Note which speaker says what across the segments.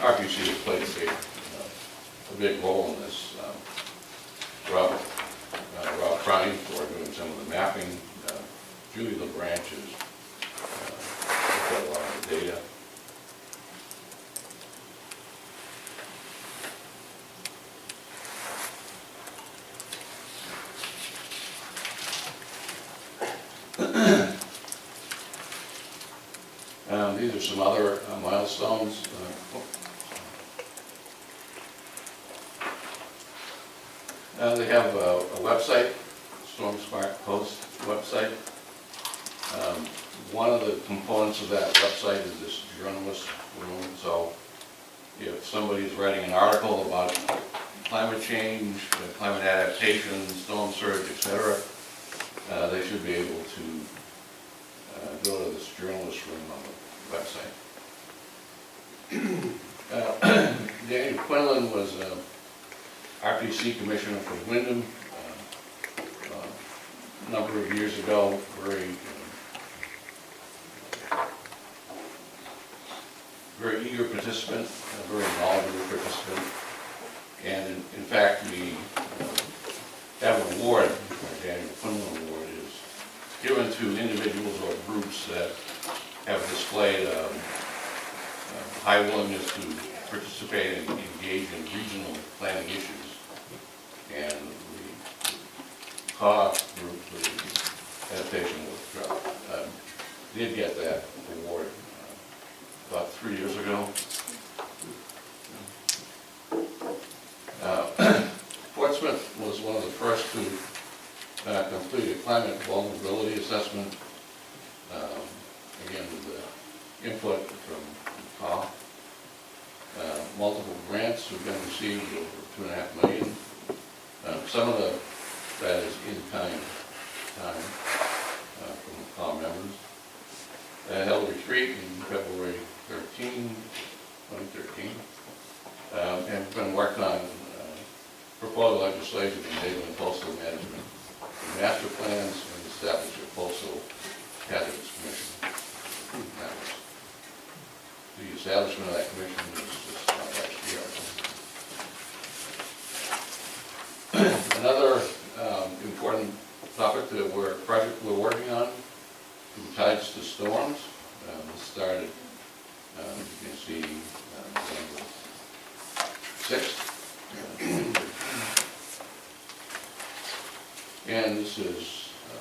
Speaker 1: RPC has played a big role in this. Rob Prine for doing some of the mapping. Julie LaBranch has got a lot of the data. These are some other milestones. They have a website, Storm Smart Post website. One of the components of that website is this journalist room. So if somebody's writing an article about climate change, climate adaptation, storm surge, etc., they should be able to go to this journalist room on the website. Daniel Quinlan was RPC commissioner for Wyndham a number of years ago. Very eager participant, a very knowledgeable participant, and in fact we have an award, our Daniel Quinlan Award, is given to individuals or groups that have displayed high willingness to participate and engage in regional planning issues. And the CAW group, the adaptation workshop, did get that award about 3 years ago. Portsmouth was one of the first to complete a climate vulnerability assessment, again with the input from CAW. Multiple grants have been received, over $2.5 million. Some of that is in-kind time from the CAW members. Held a retreat in February 2013, and been working on proposed legislation enabling coastal management, master plans, and establish a coastal hazards commission. The establishment of that commission was just last year. Another important topic that we're working on, from tides to storms. This started, you can see, November 6th. And this is a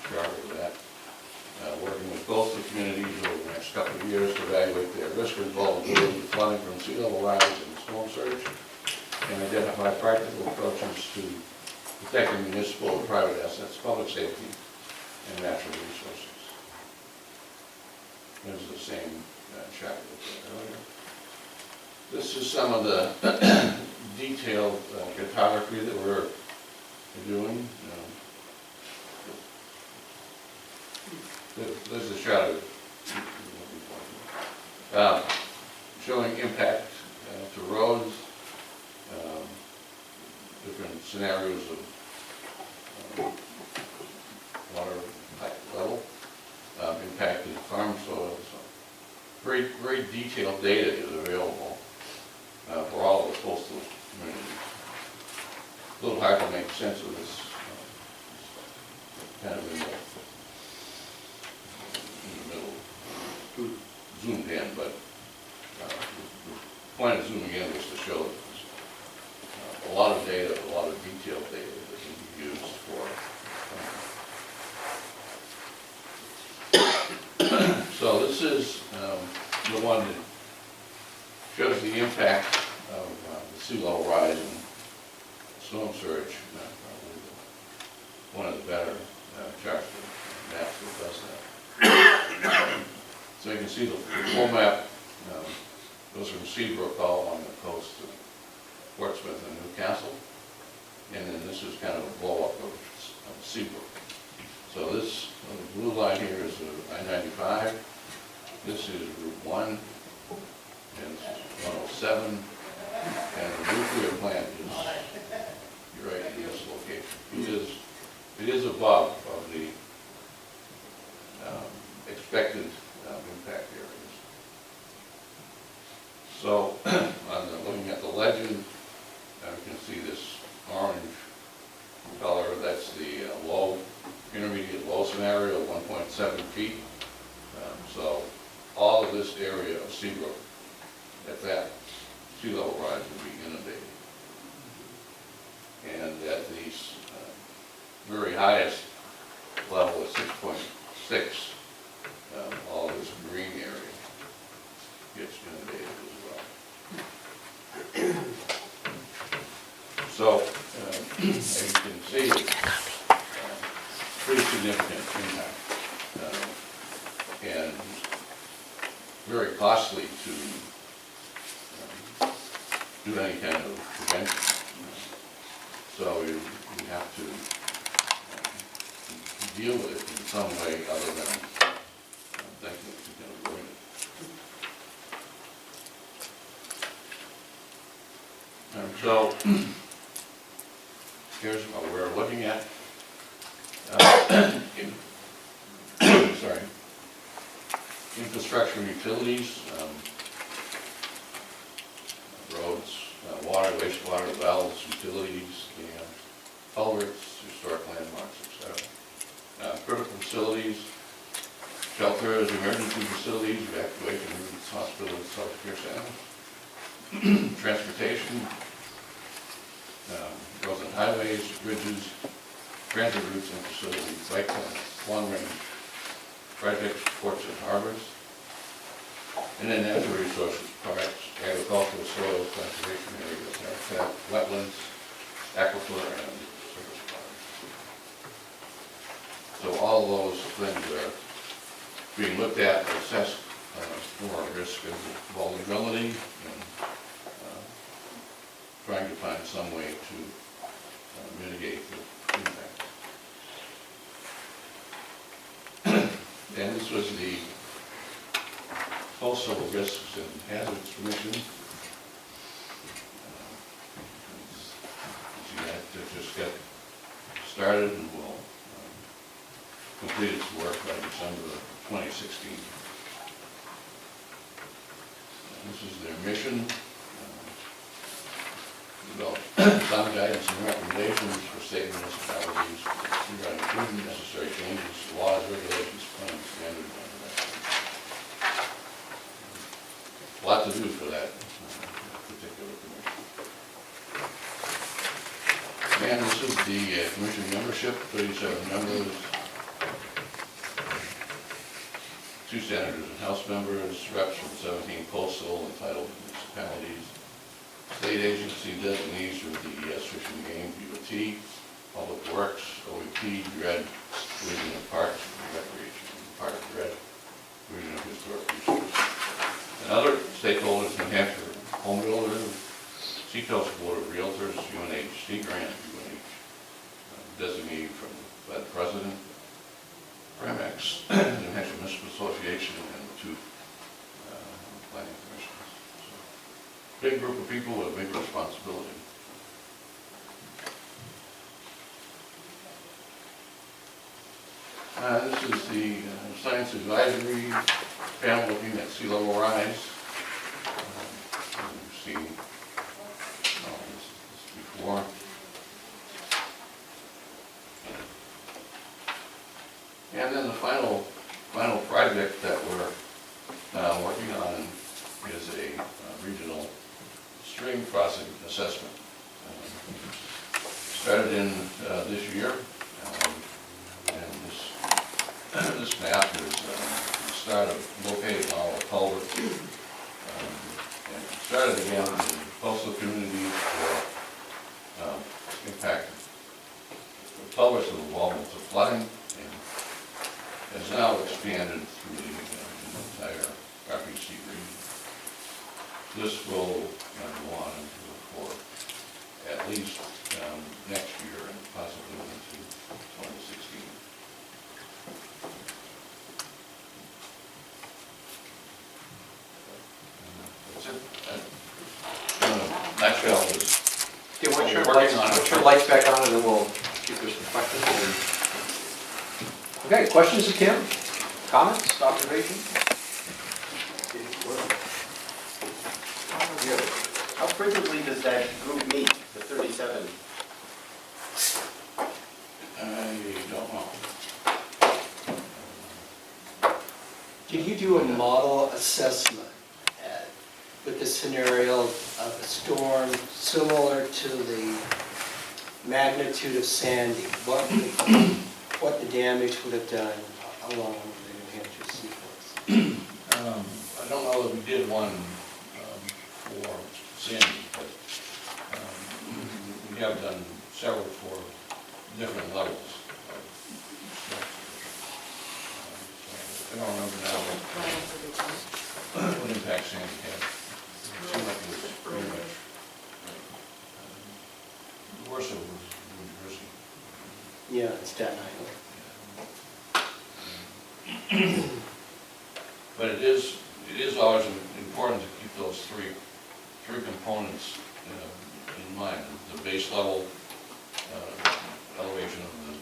Speaker 1: chart of that. Working with coastal communities over the next couple of years to evaluate their risk and vulnerability to flooding from sea level rise and storm surge, and identify practical approaches to protecting municipal and private assets, public safety, and natural resources. There's the same chart that earlier. This is some of the detailed cartography that we're doing. There's a shot of it. Showing impact to roads, different scenarios of water level, impacted farm soil. So very detailed data is available for all of the coastal communities. A little hard to make sense of this kind of in the middle, zoomed in, but the point of zooming in was to show that there's a lot of data, a lot of detailed data that can be used for. So this is the one that shows the impact of the sea level rise and storm surge. One of the better charts that maps that does that. So you can see the full map goes from Seabrook all along the coast to Portsmouth and Newcastle, and then this is kind of a blow up of Seabrook. So this the blue line here is I-95. This is Route 1, and 107, and the nuclear plant is right in this location. It is above of the expected impact areas. So, looking at the legend, you can see this orange color, that's the intermediate low scenario, 1.7 feet. So all of this area of Seabrook at that sea level rise will be inundated. And at the very highest level at 6.6, all of this green area gets inundated as well. So, as you can see, pretty significant impact, and very costly to do any kind of prevention. So you have to deal with it in some way other than thinking that you can avoid it. And so here's what we're looking at. Sorry. Infrastructure and utilities, roads, water, wastewater, wells, utilities, and culverts, historic landmarks, etc. Critical facilities, shelters, emergency facilities, evacuation routes, hospitals, healthcare centers, transportation, roads and highways, bridges, transit routes and facilities, bike lanes, long-range projects, ports and harbors, and then natural resources, parks, agricultural soils, conservation areas, habitat, wetlands, aquifer, and surface waters. So all those things are being looked at, assessed for risk of vulnerability, and trying to find some way to mitigate the impact. And this was the Coastal Risks and Hazards Commission. That just got started and will complete its work by December of 2016. And this is their mission. Develop some guidance and recommendations for state municipalities regarding prudent necessary changes to laws, regulations, plans, standards, and directions. A lot to do for that particular commission. And this is the commission membership, 37 members, 2 senators and House members, reps from 17 coastal and tidal municipalities, state agency designees with DES Fish and Game, DOT, Public Works, OEP, DRED, Division of Parks and Recreation, Park DRED, Division of Historic Resources, and other stakeholders, New Hampshire Home Builders, Seacoast Board of Realtors, UNH Sea Grant, UNH designee by the President, PREMEX, New Hampshire Municipal Association, and the 2 planning commissions. Big group of people with a big responsibility. This is the Science Advisory panel looking at sea level rise. You've seen this before. And then the final project that we're working on is a regional stream crossing assessment. Started in this year, and this map is the start of locating all the culverts. And it started again in coastal communities for impacted culverts and involvement of flooding, and has now expanded through the entire NHARPC region. This will go on for at least next year and possibly into 2016. That's it. Nutshell is
Speaker 2: Okay, once
Speaker 1: working
Speaker 2: your lights back on, and then we'll see if there's some questions. Okay, questions of Kim? Comments, observations?
Speaker 3: How frequently does that group meet, the 37?
Speaker 1: I don't know.
Speaker 4: Did you do a model assessment with the scenario of a storm similar to the magnitude of Sandy? What the damage would have done along the New Hampshire seacoast?
Speaker 1: I don't know that we did one for Sandy, but we have done several for different levels. I don't remember now what impact Sandy had. It seemed like it was pretty much, the worst of it was New Jersey.
Speaker 4: Yeah, it's Staten Island.
Speaker 1: But it is always important to keep those three components in mind. The base level elevation of the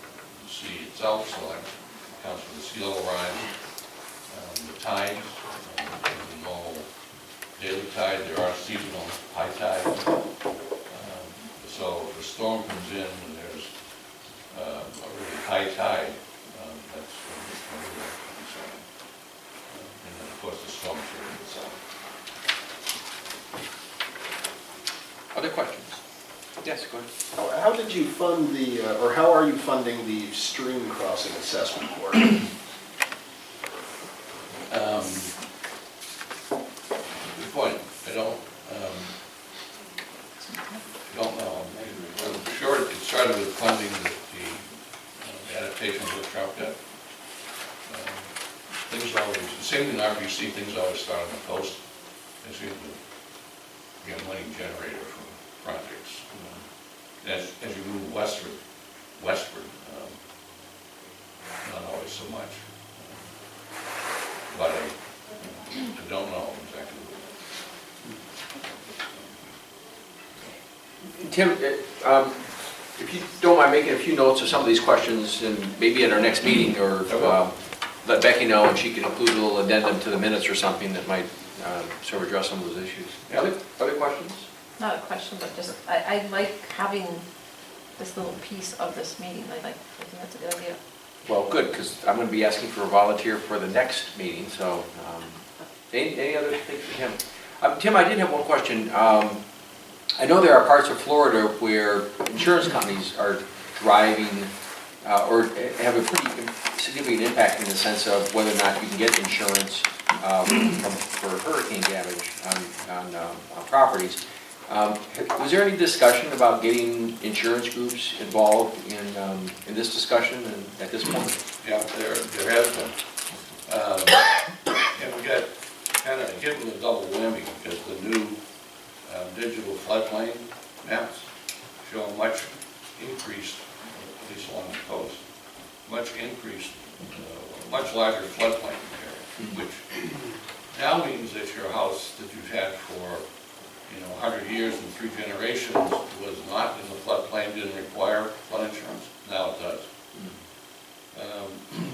Speaker 1: sea itself, so that accounts for the sea level rise, the tides, the normal daily tide. There are seasonal high tides. So if a storm comes in and there's a really high tide, that's really concerning. And then, of course, the storm surge itself.
Speaker 2: Other questions? Yes, go ahead.
Speaker 3: How did you fund the, or how are you funding the stream crossing assessment work?
Speaker 1: Good point. I don't know. I'm sure it started with funding the adaptation of the trout cut. Things always, the same in RPC, things always start on the coast. They seem to be a money generator for projects. As you move westward, not always so much. But I don't know exactly what.
Speaker 2: Tim, if you don't mind making a few notes of some of these questions, and maybe at our next meeting, or let Becky know, and she can include a little addendum to the minutes or something that might sort of address some of those issues. Other questions?
Speaker 5: Not a question, but just, I like having this little piece of this meeting. I think that's a good idea.
Speaker 2: Well, good, because I'm going to be asking for a volunteer for the next meeting, so any other things for Tim? Tim, I did have one question. I know there are parts of Florida where insurance companies are driving or have a pretty significant impact in the sense of whether or not you can get insurance for hurricane damage on properties. Was there any discussion about getting insurance groups involved in this discussion and at this point?
Speaker 1: Yeah, there has been. And we got kind of hit with a double whammy because the new digital floodplain maps show a much increased, at least along the coast, much increased, much larger floodplain area, which now means that your house that you've had for 100 years and 3 generations was not in the floodplain, didn't require flood insurance. Now it does.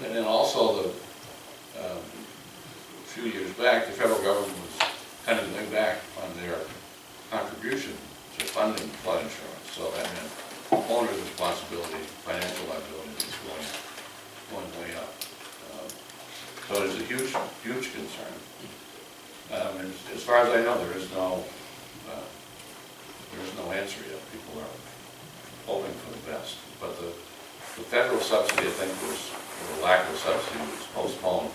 Speaker 1: And then also, a few years back, the federal government was kind of going back on their contribution to funding flood insurance. So that meant owner's responsibility, financial liability is going way up. So it's a huge concern. And as far as I know, there is no answer yet. People are hoping for the best. But the federal subsidy, I think, or the lack of subsidy was postponed,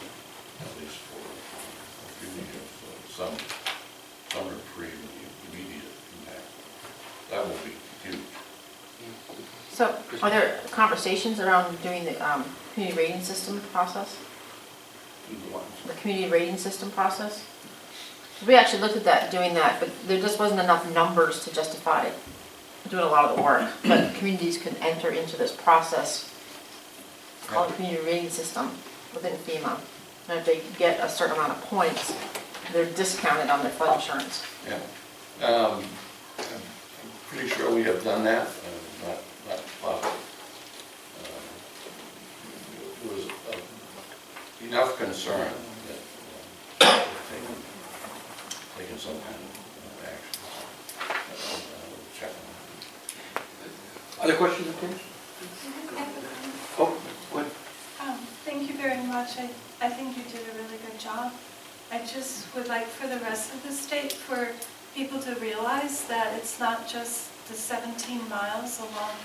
Speaker 1: at least for a few years. So some reprieve in the immediate impact. That will be huge.
Speaker 5: So are there conversations around doing the community rating system process? The community rating system process? We actually looked at that, doing that, but there just wasn't enough numbers to justify doing a lot of the work. But communities can enter into this process called the community rating system within FEMA. And if they get a certain amount of points, they're discounted on their flood insurance.
Speaker 1: Yeah. I'm pretty sure we have done that. Not positive. There was enough concern that taken some kind of action.
Speaker 2: Other questions of Tim? Oh, go ahead.
Speaker 6: Thank you very much. I think you did a really good job. I just would like for the rest of the state for people to realize that it's not just the 17 miles along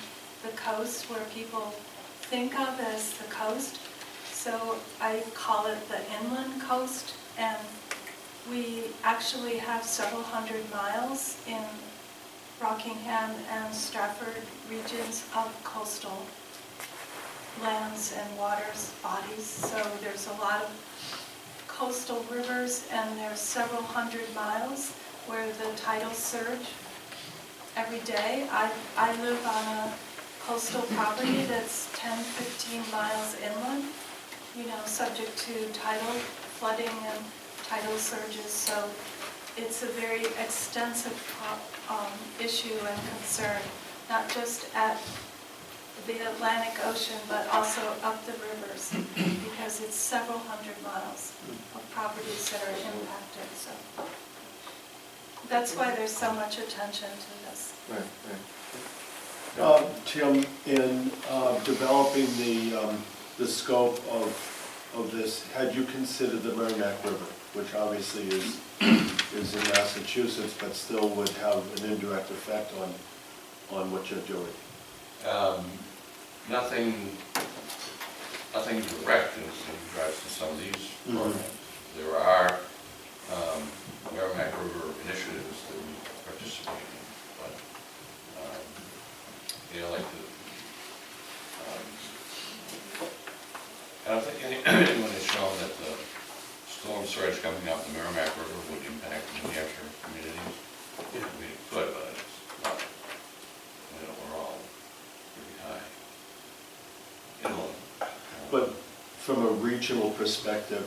Speaker 6: the coast where people think of as the coast. So I call it the inland coast, and we actually have several hundred miles in Rockingham and Stratford regions of coastal lands and waters bodies. So there's a lot of coastal rivers, and there's several hundred miles where the tidals surge every day. I live on a coastal property that's 10, 15 miles inland, subject to tidal flooding and tidal surges. So it's a very extensive issue and concern, not just at the Atlantic Ocean, but also up the rivers, because it's several hundred miles of properties that are impacted. So that's why there's so much attention to this.
Speaker 2: Right.
Speaker 7: Tim, in developing the scope of this, had you considered the Merrimack River, which obviously is in Massachusetts, but still would have an indirect effect on what you're doing?
Speaker 1: Nothing direct in regards to some of these programs. There are Merrimack River initiatives that we participate in, but like I don't think anyone has shown that the storm surge coming out the Merrimack River would impact New Hampshire communities. I mean, it could, but it's not. We're all pretty high inland.
Speaker 7: But from a regional perspective,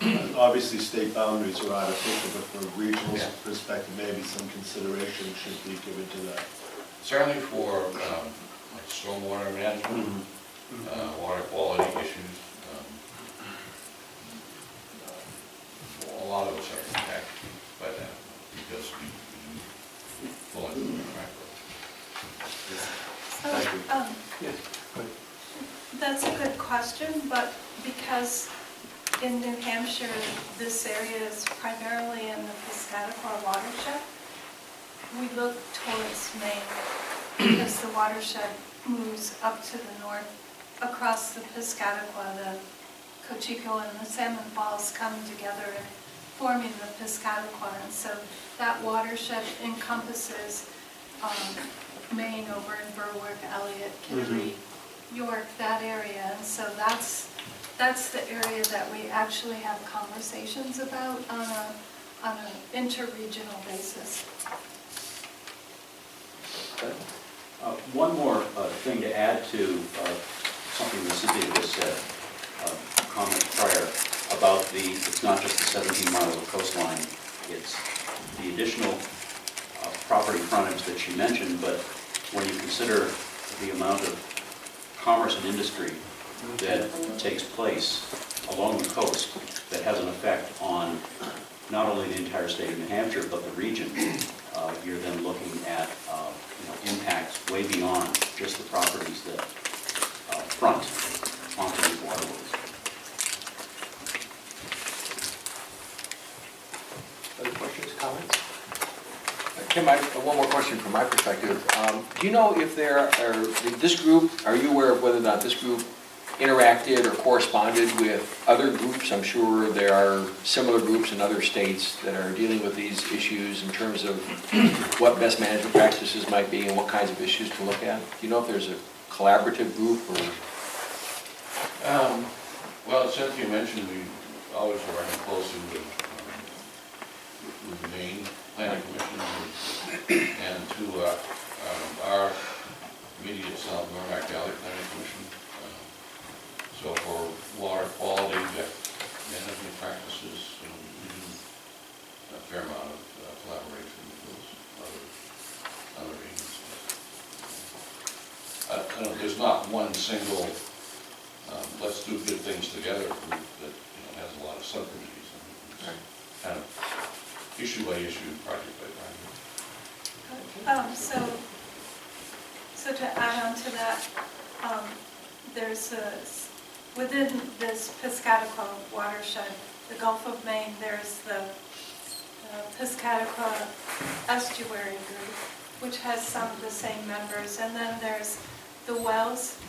Speaker 7: and obviously state boundaries are artificial, but from a regional perspective, maybe some consideration should be given to that.
Speaker 1: Certainly for like stormwater management, water quality issues, a lot of us are impacted by that because we fall into the macro.
Speaker 2: Yes.
Speaker 6: That's a good question, but because in New Hampshire, this area is primarily in the Piscataqua watershed, we look towards Maine because the watershed moves up to the north across the Piscataqua. The Cocheco and the Salmon Falls come together and forming the Piscataqua, and so that watershed encompasses Maine over in Berwick, Elliott, Kittery, York, that area, and so that's the area that we actually have conversations about on an interregional basis.
Speaker 8: One more thing to add to something that Cynthia just said, comment prior, about it's not just the 17 miles of coastline, it's the additional property frontage that she mentioned, but when you consider the amount of commerce and industry that takes place along the coast that has an effect on not only the entire state of New Hampshire, but the region, you're then looking at impacts way beyond just the properties that front onto these waterways.
Speaker 2: Other questions, comments? Tim, one more question from my perspective. Do you know if this group, are you aware of whether or not this group interacted or corresponded with other groups? I'm sure there are similar groups in other states that are dealing with these issues in terms of what best management practices might be and what kinds of issues to look at. Do you know if there's a collaborative group or?
Speaker 1: Well, as Cynthia mentioned, we always are working closely with the Maine Planning Commission and to our immediate South Merrimack Valley Planning Commission. So for water quality, management practices, we do a fair amount of collaboration with those other agencies. There's not one single, let's do good things together group that has a lot of subcommittees. It's kind of issue by issue, project by project.
Speaker 6: So to add on to that, there's within this Piscataqua watershed, the Gulf of Maine, there's the Piscataqua Estuary Group, which has some of the same members. And then there's the Wells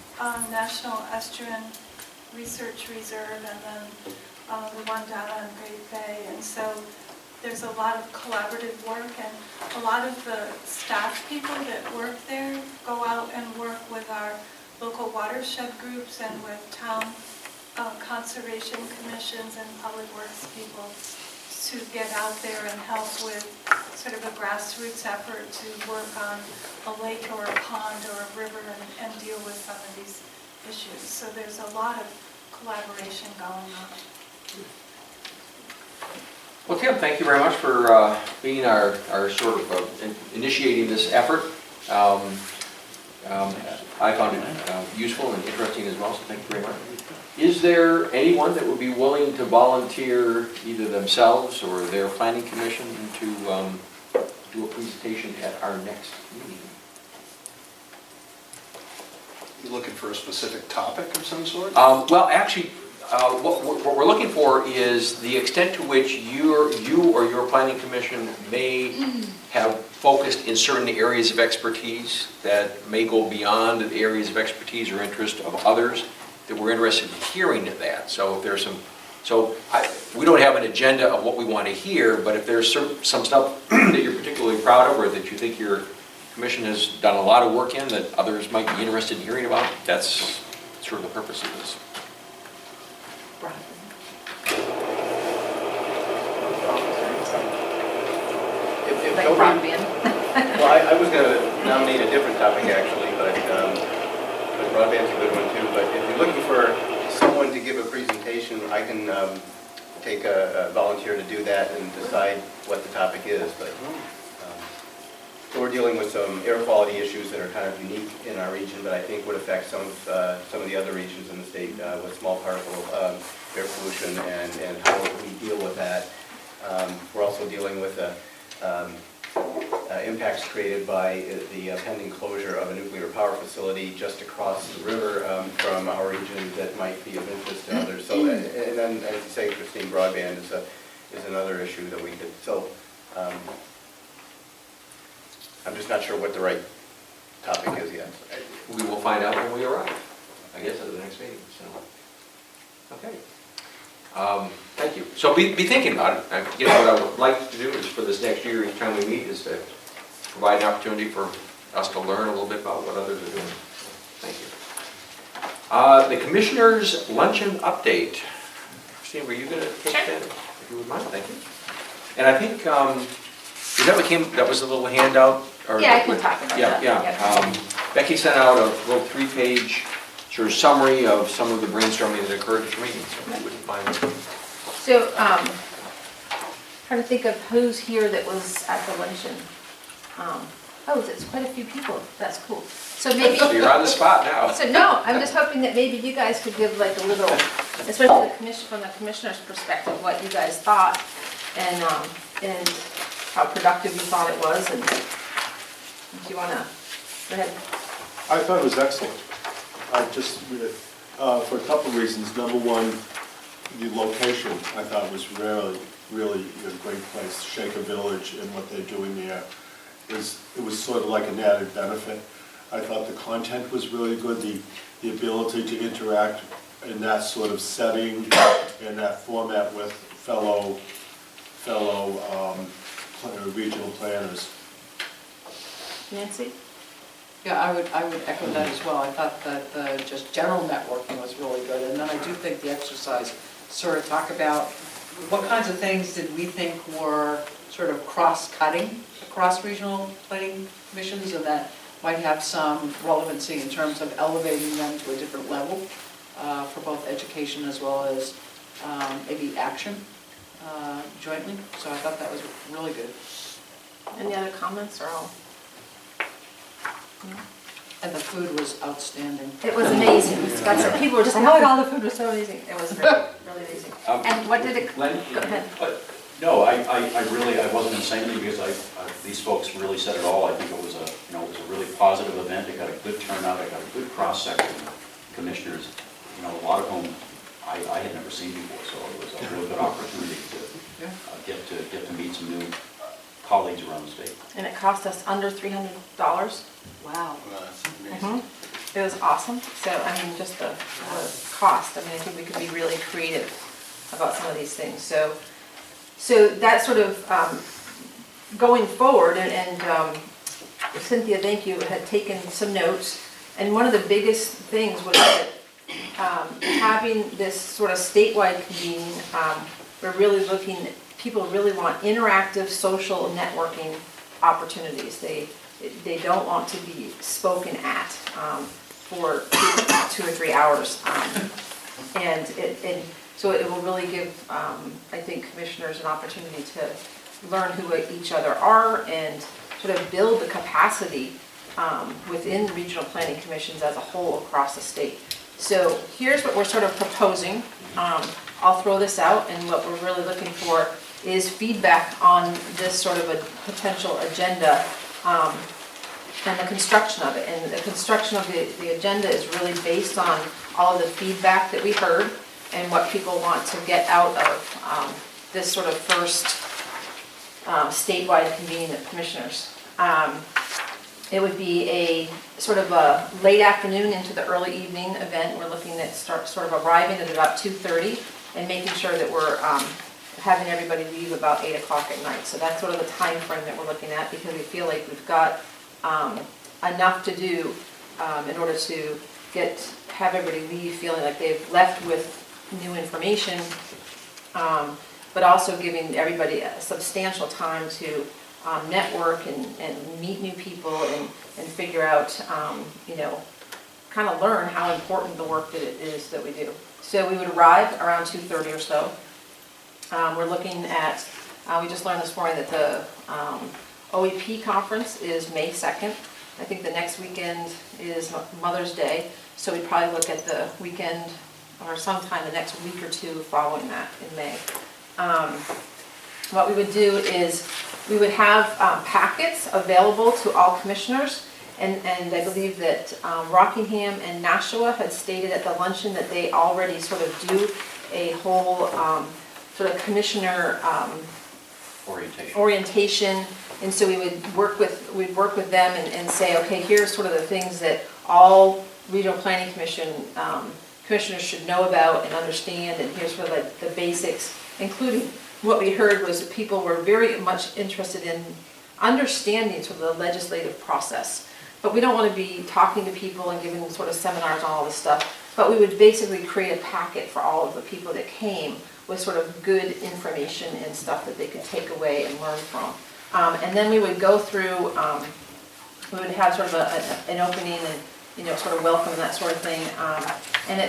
Speaker 6: National Estuarine Research Reserve, and then the one down on Great Bay. And so there's a lot of collaborative work, and a lot of the staff people that work there go out and work with our local watershed groups and with town conservation commissions and public works people to get out there and help with sort of a grassroots effort to work on a lake or a pond or a river and deal with some of these issues. So there's a lot of collaboration going on.
Speaker 2: Well, Tim, thank you very much for being our sort of initiating this effort. I found it useful and interesting as well, so thank you very much. Is there anyone that would be willing to volunteer either themselves or their planning commission to do a presentation at our next meeting?
Speaker 3: You looking for a specific topic of some sort?
Speaker 2: Well, actually, what we're looking for is the extent to which you or your planning commission may have focused in certain areas of expertise that may go beyond the areas of expertise or interest of others, that we're interested in hearing that. So if there's we don't have an agenda of what we want to hear, but if there's some stuff that you're particularly proud of or that you think your commission has done a lot of work in that others might be interested in hearing about, that's sort of the purpose of this.
Speaker 9: If
Speaker 5: Like
Speaker 9: nobody-
Speaker 5: broadband.
Speaker 9: Well, I was going to nominate a different topic actually, but broadband's a good one too. But if you're looking for someone to give a presentation, I can take a volunteer to do that and decide what the topic is. But so we're dealing with some air quality issues that are kind of unique in our region, but I think would affect some of the other regions in the state with small particle air pollution and how we deal with that. We're also dealing with impacts created by the pending closure of a nuclear power facility just across the river from our region that might be of interest to others. So, and then, as you say, Christine, broadband is another issue that we could. So, I'm just not sure what the right topic is yet.
Speaker 2: We will find out when we arrive, I guess, at the next meeting. So, okay. Thank you. So be thinking about it. I guess what I would like to do is for this next year, each time we meet, is to provide an opportunity for us to learn a little bit about what others are doing. Thank you. The Commissioner's Luncheon Update. Christine, were you going to take that, if you would mind? Thank you. And I think, that was a little handout? Or
Speaker 5: Yeah, I can talk about that.
Speaker 2: Yeah. Becky sent out a little 3-page sort of summary of some of the brainstorming that occurred at your meeting, so if you wouldn't mind.
Speaker 5: So, trying to think of who's here that was at the luncheon. It's quite a few people. That's cool. So maybe.
Speaker 2: So you're on the spot now.
Speaker 5: So no, I'm just hoping that maybe you guys could give like a little, especially from the commissioner's perspective, what you guys thought and how productive you thought it was, and if you wanna, go ahead.
Speaker 7: I thought it was excellent. I just, for a couple of reasons. Number one, the location I thought was really a great place. Shaker Village and what they're doing there it was sort of like an added benefit. I thought the content was really good. The ability to interact in that sort of setting and that format with fellow regional planners.
Speaker 5: Nancy?
Speaker 10: Yeah, I would echo that as well. I thought that the just general networking was really good. And then I do think the exercise sort of talk about what kinds of things did we think were sort of cross-cutting across regional planning commissions, and that might have some relevancy in terms of elevating them to a different level for both education as well as maybe action jointly. So I thought that was really good.
Speaker 5: Any other comments or all? No?
Speaker 10: And the food was outstanding.
Speaker 5: It was amazing. People were just, oh my God, the food was so amazing. It was really, really amazing. And what did it,
Speaker 2: Len,
Speaker 5: go ahead.
Speaker 8: No, I really, I wasn't saying anything because these folks really said it all. I think it was a, you know, it was a really positive event. It got a good turnout, it got a good cross-section of commissioners, you know, a lot of whom I had never seen before, so it was a real good opportunity to get to meet some new colleagues around the state.
Speaker 5: And it cost us under $300.
Speaker 10: Wow.
Speaker 3: That's amazing.
Speaker 5: It was awesome. So, I mean, just the cost, I mean, I think we could be really creative about some of these things. So that sort of going forward, and Cynthia, thank you, had taken some notes. And one of the biggest things was that having this sort of statewide convening, we're really looking, people really want interactive social networking opportunities. They don't want to be spoken at for 2 or 3 hours. And so it will really give, I think, commissioners an opportunity to learn who each other are and sort of build the capacity within the regional planning commissions as a whole across the state. So here's what we're sort of proposing. I'll throw this out, and what we're really looking for is feedback on this sort of a potential agenda and the construction of it. And the construction of the agenda is really based on all of the feedback that we heard and what people want to get out of this sort of first statewide convening of commissioners. It would be a sort of a late afternoon into the early evening event. We're looking at sort of arriving at about 2:30 and making sure that we're having everybody leave about 8 o'clock at night. So that's sort of the time frame that we're looking at, because we feel like we've got enough to do in order to have everybody leave feeling like they've left with new information, but also giving everybody a substantial time to network and meet new people and figure out, you know, kind of learn how important the work that it is that we do. So we would arrive around 2:30 or so. We're looking at, we just learned this morning that the OEP conference is May 2nd. I think the next weekend is Mother's Day, so we'd probably look at the weekend or sometime the next week or two following that in May. What we would do is we would have packets available to all commissioners, and I believe that Rockingham and Nashua had stated at the luncheon that they already sort of do a whole sort of commissioner orientation, and so we'd work with them and say, okay, here's sort of the things that all regional planning commission commissioners should know about and understand, and here's sort of the basics, including what we heard was that people were very much interested in understanding sort of the legislative process. But we don't want to be talking to people and giving them sort of seminars on all this stuff, but we would basically create a packet for all of the people that came with sort of good information and stuff that they could take away and learn from. And then we would go through, we would have sort of an opening and, you know, sort of welcome and that sort of thing. And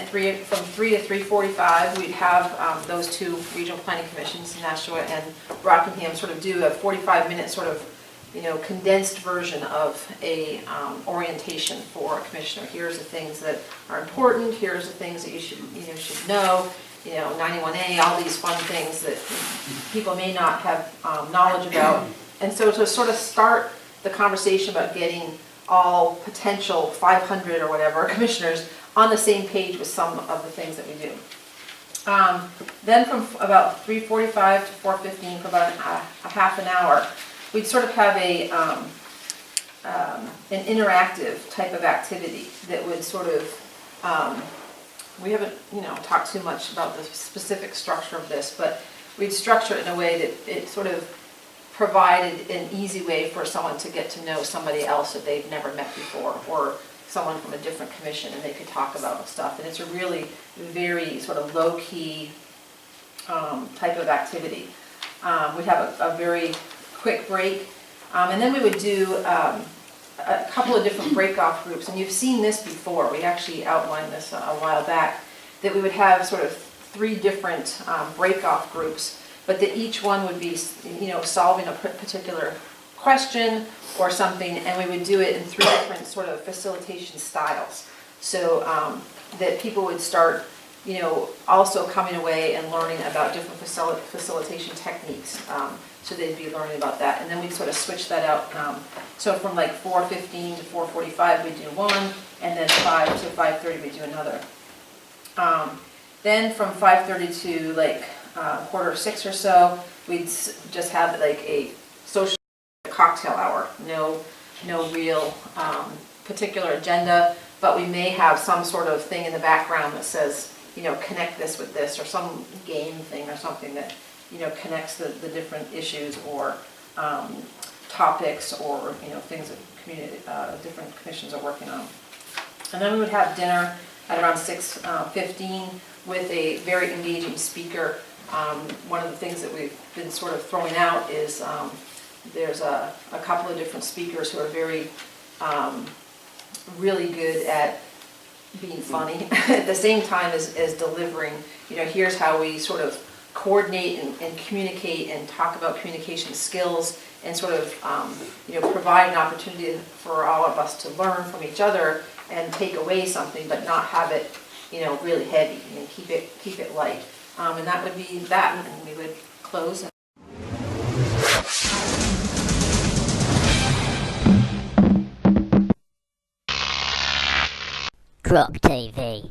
Speaker 5: from 3 to 3:45, we'd have those two regional planning commissions, Nashua and Rockingham, sort of do a 45-minute sort of, you know, condensed version of a orientation for a commissioner. Here's the things that are important. Here's the things that you should know. You know, 91A, all these fun things that people may not have knowledge about. And so to sort of start the conversation about getting all potential 500 or whatever commissioners on the same page with some of the things that we do. Then from about 3:45 to 4:15, for about a half an hour, we'd sort of have an interactive type of activity that would sort of, we haven't, you know, talked too much about the specific structure of this, but we'd structure it in a way that it sort of provided an easy way for someone to get to know somebody else that they've never met before, or someone from a different commission, and they could talk about stuff. And it's a really very sort of low-key type of activity. We'd have a very quick break, and then we would do a couple of different break-off groups. And you've seen this before. We actually outlined this a while back, that we would have sort of 3 different break-off groups, but that each one would be, you know, solving a particular question or something, and we would do it in 3 different sort of facilitation styles. So that people would start also coming away and learning about different facilitation techniques. So they'd be learning about that. And then we'd sort of switch that out. So from like 4:15 to 4:45, we'd do one, and then 5 to 5:30, we'd do another. Then from 5:30 to like 5:45 or so, we'd just have like a social cocktail hour. No real particular agenda, but we may have some sort of thing in the background that says, connect this with this, or some game thing or something that, connects the different issues or topics or, things that different commissions are working on. And then we would have dinner at around 6:15 with a very engaging speaker. One of the things that we've been sort of throwing out is there's a couple of different speakers who are very, really good at being funny at the same time as delivering, here's how we sort of coordinate and communicate and talk about communication skills and sort of, provide an opportunity for all of us to learn from each other and take away something, but not have it, really heavy, keep it light. And that would be that, and we would close.
Speaker 11: Crop TV.